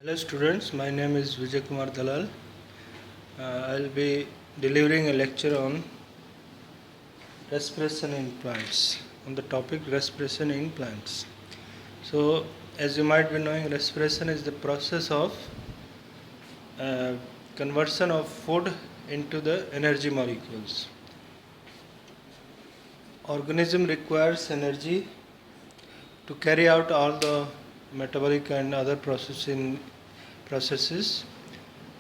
Hello students, my name is Vijay Kumar Dalal. I'll be delivering a lecture on respiration in plants, on the topic respiration in plants. So, as you might be knowing, respiration is the process of conversion of food into the energy molecules. Organism requires energy to carry out all the metabolic and other processes,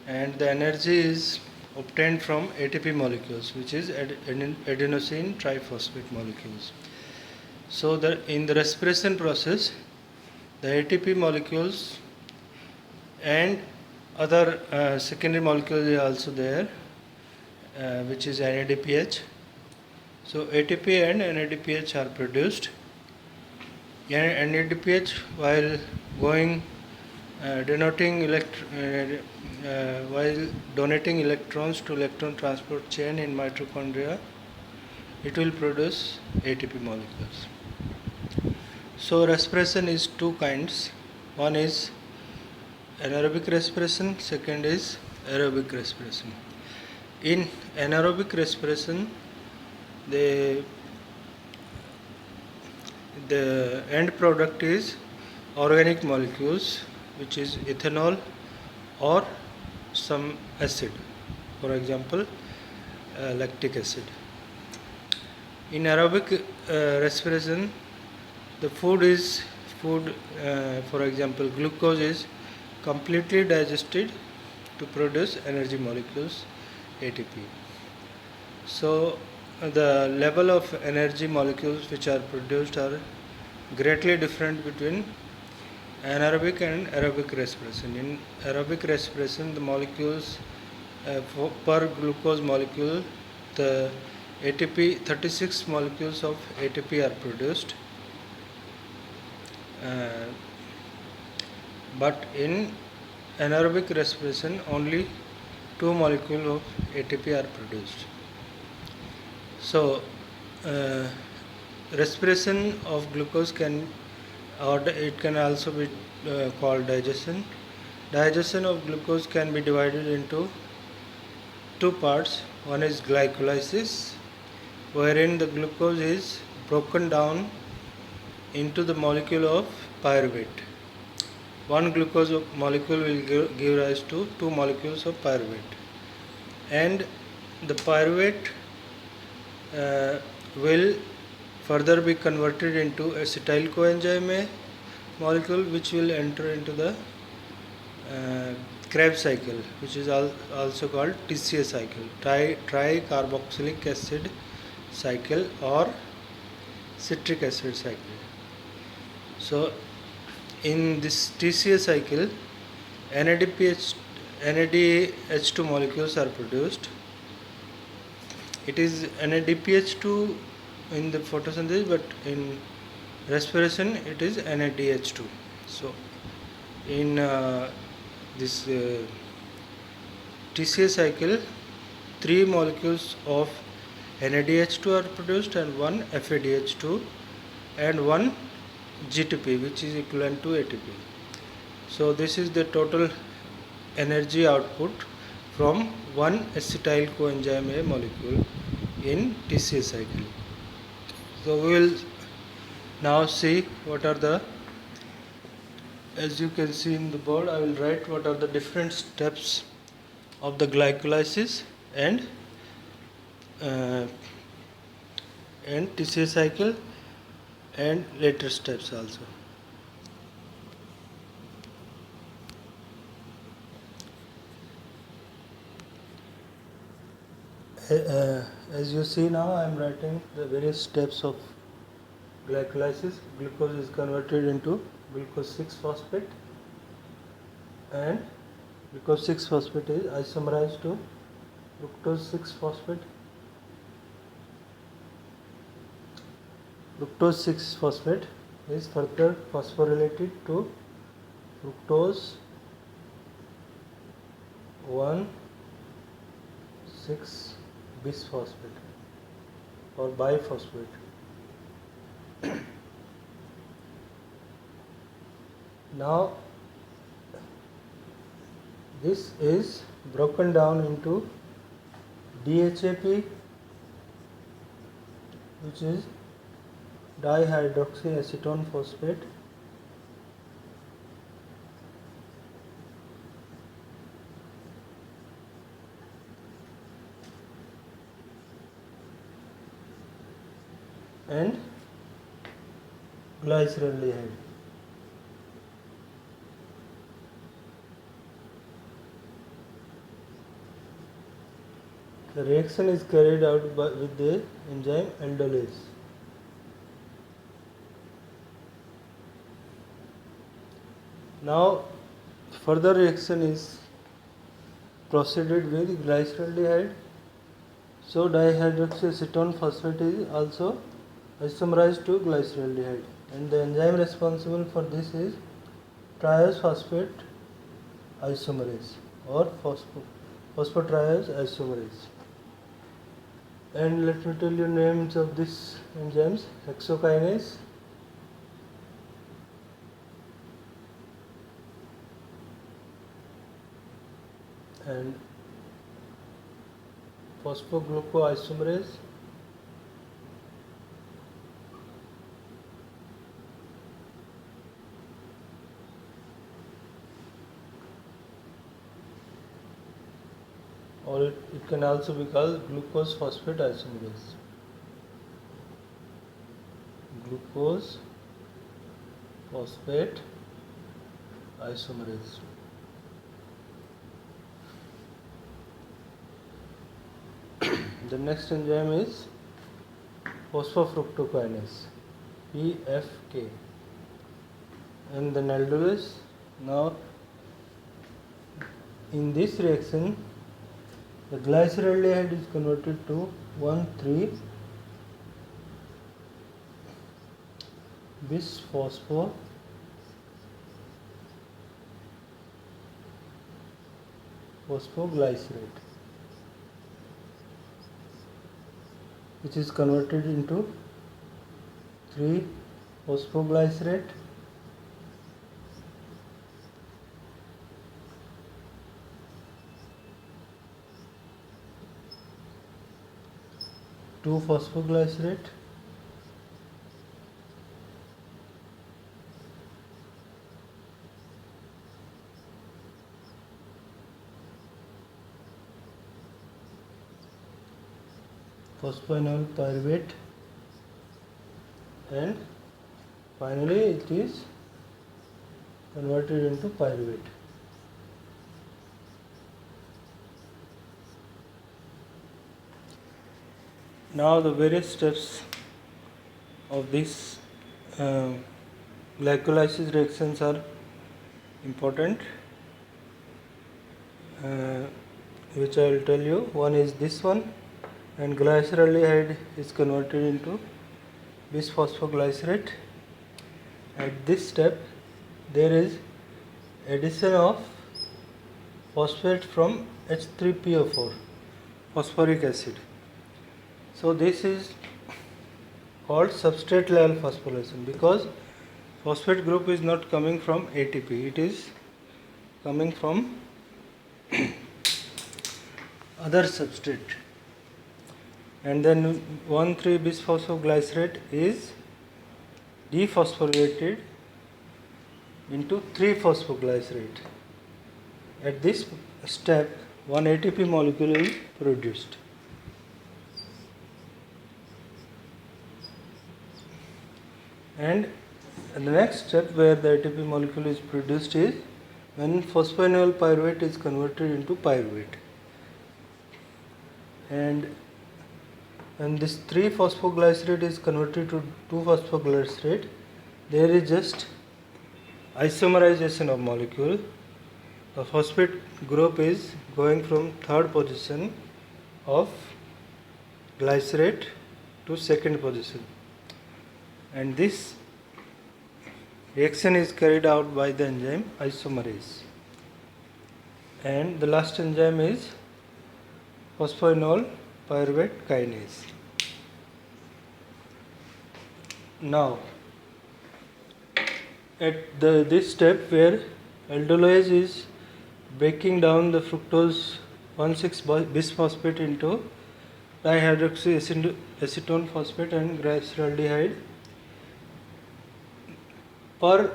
and the energy is obtained from ATP molecules, which is adenosine triphosphate molecules. So in the respiration process, the ATP molecules and other secondary molecules are also there, which is NADPH. So ATP and NADPH are produced. NADPH, while going while donating electrons to electron transport chain in mitochondria, it will produce ATP molecules. So respiration is two kinds. One is anaerobic respiration, second is aerobic respiration. In anaerobic respiration, the end product is organic molecules, which is ethanol or some acid, for example lactic acid. In aerobic respiration, the food, for example glucose, is completely digested to produce energy molecules ATP. So the level of energy molecules which are produced are greatly different between anaerobic and aerobic respiration. In aerobic respiration, the molecules per glucose molecule, the ATP, 36 molecules of ATP are produced, but in anaerobic respiration only 2 molecules of ATP are produced. So respiration of glucose it can also be called digestion. Digestion of glucose can be divided into two parts. One is glycolysis, wherein the glucose is broken down into the molecule of pyruvate. One glucose molecule will give rise to 2 molecules of pyruvate, and the pyruvate will further be converted into acetyl coenzyme A molecule, which will enter into the Krebs cycle, which is also called TCA cycle, tricarboxylic acid cycle or citric acid cycle. So in this TCA cycle, NADH2 molecules are produced. It is NADPH2 in the photosynthesis, but in respiration it is NADH2. So in this TCA cycle, 3 molecules of NADH2 are produced and 1 FADH2 and 1 GTP, which is equivalent to ATP. So this is the total energy output from one acetyl coenzyme A molecule in TCA cycle. So we will now see what are the, as you can see in the board, I will write what are the different steps of the glycolysis and TCA cycle and later steps also. As you see now, I am writing the various steps of glycolysis. Glucose is converted into glucose 6-phosphate, and glucose 6-phosphate is isomerized to fructose 6-phosphate. Fructose 6-phosphate is further phosphorylated to fructose 1,6-bisphosphate or biphosphate. Now This is broken down into DHAP, which is dihydroxyacetone phosphate, and glyceraldehyde. The reaction is carried out with the enzyme aldolase. Now further reaction is proceeded with glyceraldehyde. So dihydroxyacetone phosphate is also isomerized to glyceraldehyde, and the enzyme responsible for this is triose phosphate isomerase or phosphotriose isomerase. And let me tell you names of these enzymes: hexokinase, and phosphoglucoisomerase, or it can also be called glucose phosphate isomerase. Glucose phosphate isomerase. The next enzyme is phosphofructokinase, PFK, and the aldolase. Now in this reaction, the glyceraldehyde is converted to 1,3-bis-phosphoglycerate, which is converted into 3-phosphoglycerate, two phosphoglycerate, phosphoenol pyruvate, and finally it is converted into pyruvate. Now the various steps of these glycolysis reactions are important, which I will tell you. One is this one, and glyceraldehyde is converted into bis-phosphoglycerate. At this step there is addition of phosphate from H3PO4, phosphoric acid. So this is called substrate level phosphorylation, because phosphate group is not coming from ATP, it is coming from other substrate. And then 1,3-bisphosphoglycerate is dephosphorylated into 3-phosphoglycerate. At this step, one ATP molecule is produced. And the next step where the ATP molecule is produced is when phosphoenol pyruvate is converted into pyruvate. And when this 3-phosphoglycerate is converted to 2-phosphoglycerate, there is just isomerization of molecule. The phosphate group is going from third position of glycerate to second position, and this reaction is carried out by the enzyme isomerase. And the last enzyme is phosphoenol pyruvate kinase. Now at this step where aldolase is breaking down the fructose 1,6-bisphosphate into dihydroxyacetone phosphate and glyceraldehyde. Per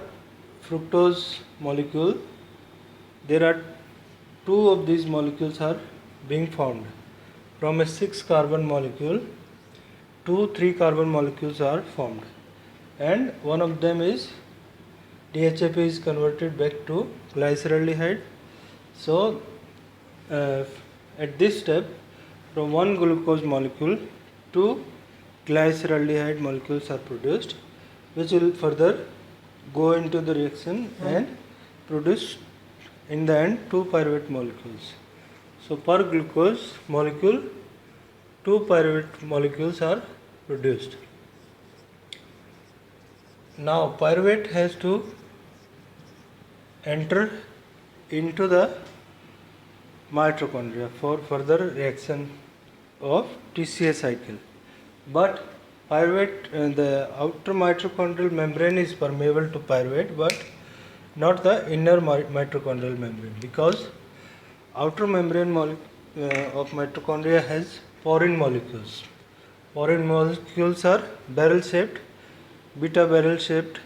fructose molecule, there are two of these molecules are being formed. From a 6-carbon molecule, 2 3-carbon molecules are formed, and one of them is DHAP is converted back to glyceraldehyde. So at this step, from one glucose molecule, 2 glyceraldehyde molecules are produced, which will further go into the reaction and produce in the end 2 pyruvate molecules. So per glucose molecule, 2 pyruvate molecules are produced. Now pyruvate has to enter into the mitochondria for further reaction of TCA cycle. But pyruvate, the outer mitochondrial membrane is permeable to pyruvate, but not the inner mitochondrial membrane, because outer membrane of mitochondria has porine molecules. Porine molecules are barrel-shaped, beta barrel-shaped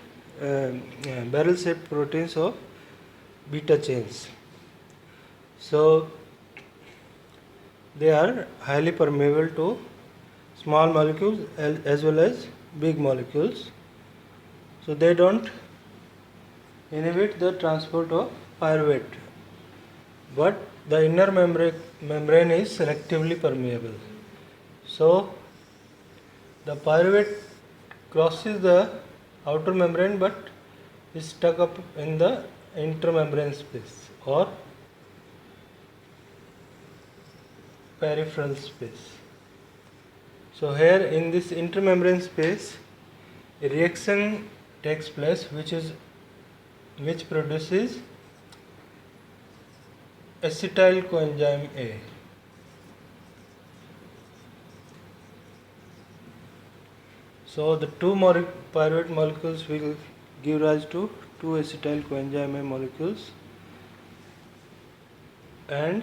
proteins of beta chains. So they are highly permeable to small molecules as well as big molecules. So they don't inhibit the transport of pyruvate, but the inner membrane is selectively permeable. So the pyruvate crosses the outer membrane but is stuck up in the intermembrane space or peripheral space. So here in this intermembrane space, a reaction takes place which produces acetyl coenzyme A. So the two pyruvate molecules will give rise to 2 acetyl coenzyme A molecules, and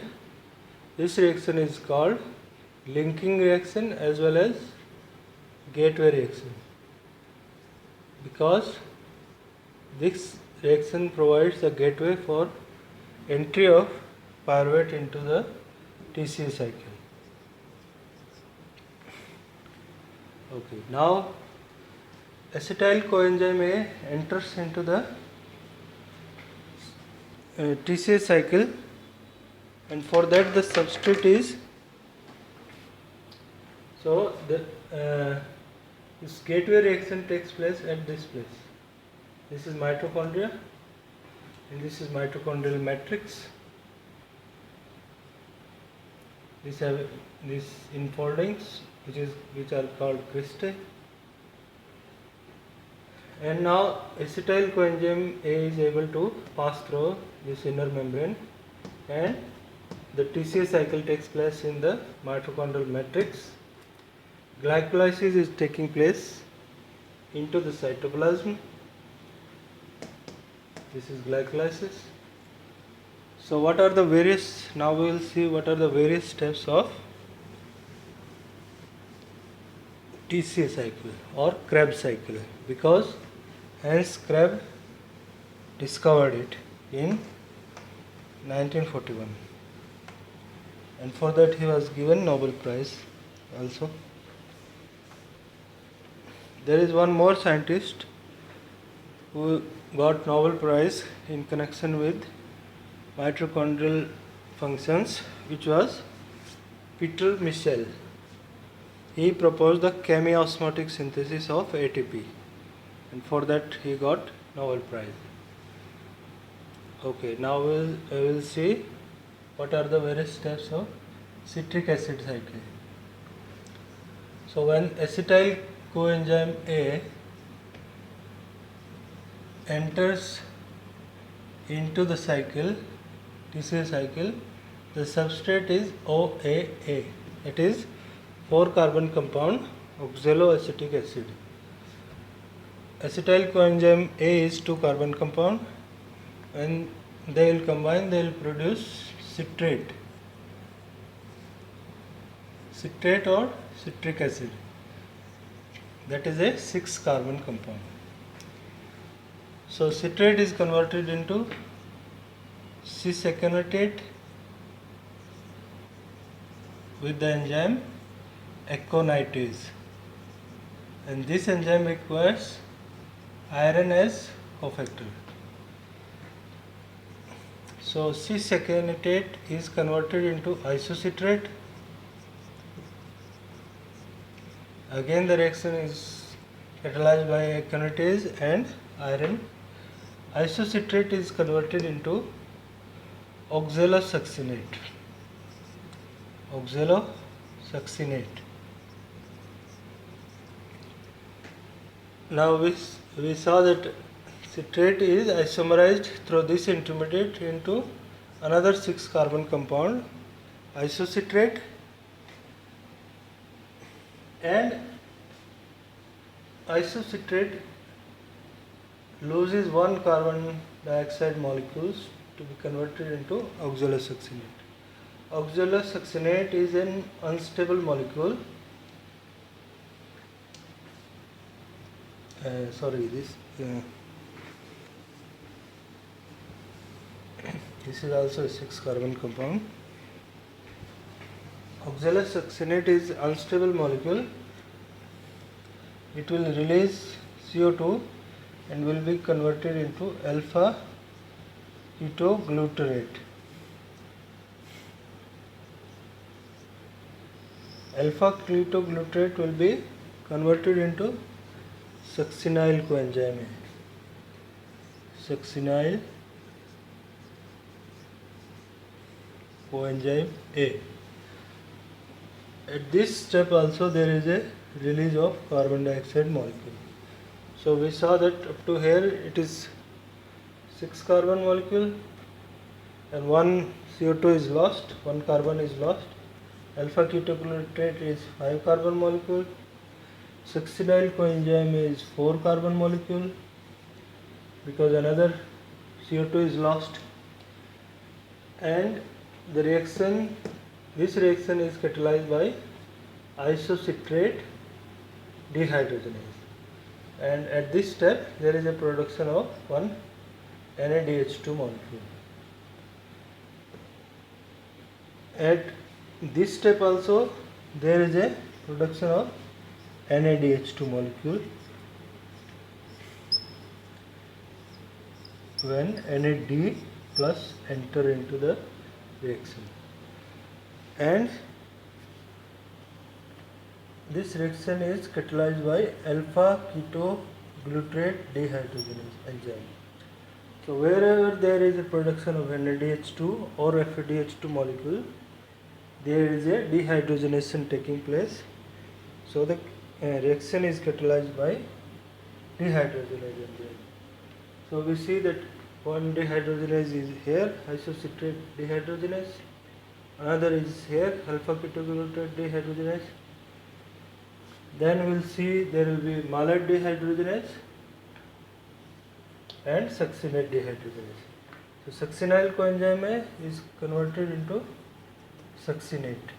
this reaction is called linking reaction as well as gateway reaction, because this reaction provides a gateway for entry of pyruvate into the TCA cycle. Okay, now acetyl coenzyme A enters into the TCA cycle, and for that the substrate is, so this gateway reaction takes place at this place. This is mitochondria and this is mitochondrial matrix. These have these enfoldings which are called cristae. And now acetyl coenzyme A is able to pass through this inner membrane, and the TCA cycle takes place in the mitochondrial matrix. Glycolysis is taking place into the cytoplasm. This is glycolysis. So what are the various, now we will see what are the various steps of TCA cycle or Krebs cycle, because Hans Krebs discovered it in 1941, and for that he was given Nobel Prize also. There is one more scientist who got Nobel Prize in connection with mitochondrial functions, which was Peter Michel. He proposed the chemiosmotic synthesis of ATP, and for that he got Nobel Prize. Okay, now we will see what are the various steps of citric acid cycle. So when acetyl coenzyme A enters into the cycle, TCA cycle, the substrate is OAA. It is 4-carbon compound oxaloacetic acid. Acetyl coenzyme A is 2-carbon compound, and they will combine, they will produce citrate or citric acid. That is a 6 carbon compound. So citrate is converted into cis-aconitate with the enzyme aconitase, and this enzyme requires iron as cofactor. So cis-aconitate is converted into isocitrate. Again the reaction is catalyzed by aconitase and iron. Isocitrate is converted into oxalosuccinate. Now we saw that citrate is isomerized through this intermediate into another 6 carbon compound, isocitrate, and isocitrate loses 1 carbon dioxide molecules to be converted into oxalosuccinate. Oxalosuccinate is an unstable molecule. This is also a 6 carbon compound. Oxalosuccinate is unstable molecule. It will release CO2 and will be converted into alpha ketoglutarate. Alpha ketoglutarate will be converted into succinyl coenzyme A. At this step also there is a release of carbon dioxide molecule. So we saw that up to here it is 6 carbon molecule and 1 CO2 is lost, 1 carbon is lost. Alpha ketoglutarate is 5 carbon molecule. Succinyl coenzyme is 4 carbon molecule because another CO2 is lost, and the reaction, this reaction is catalyzed by isocitrate dehydrogenase, and at this step there is a production of one NADH2 molecule. At this step also there is a production of NADH2 molecule when NAD plus enter into the reaction, and this reaction is catalyzed by alpha ketoglutarate dehydrogenase enzyme. So wherever there is a production of NADH2 or FADH2 molecule, there is a dehydrogenation taking place. So the reaction is catalyzed by dehydrogenase enzyme. So we see that one dehydrogenase is here, isocitrate dehydrogenase. Another is here, alpha ketoglutarate dehydrogenase. Then we will see there will be malate dehydrogenase and succinate dehydrogenase. So succinyl coenzyme A is converted into succinate,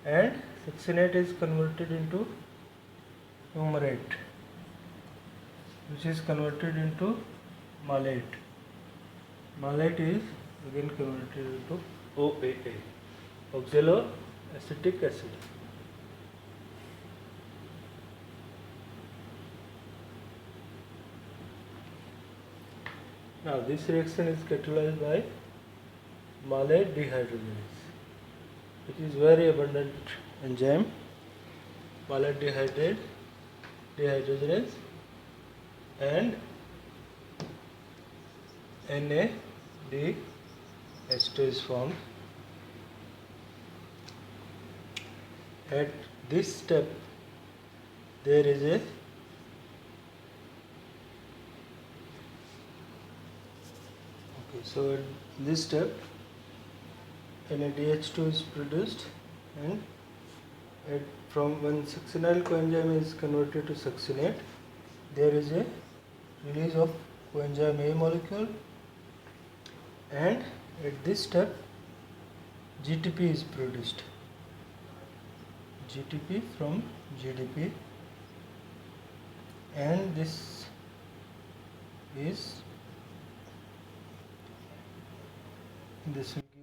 and succinate is converted into fumarate, which is converted into malate. Malate is again converted into OAA, oxaloacetic acid. Now this reaction is catalyzed by malate dehydrogenase, which is very abundant enzyme. Malate dehydrogenase and NADH2 is formed. At this step there is a so at this step NADH2 is produced, and from when succinyl coenzyme is converted to succinate, there is a release of coenzyme A molecule and at this step GTP is produced. GTP from GDP, and this will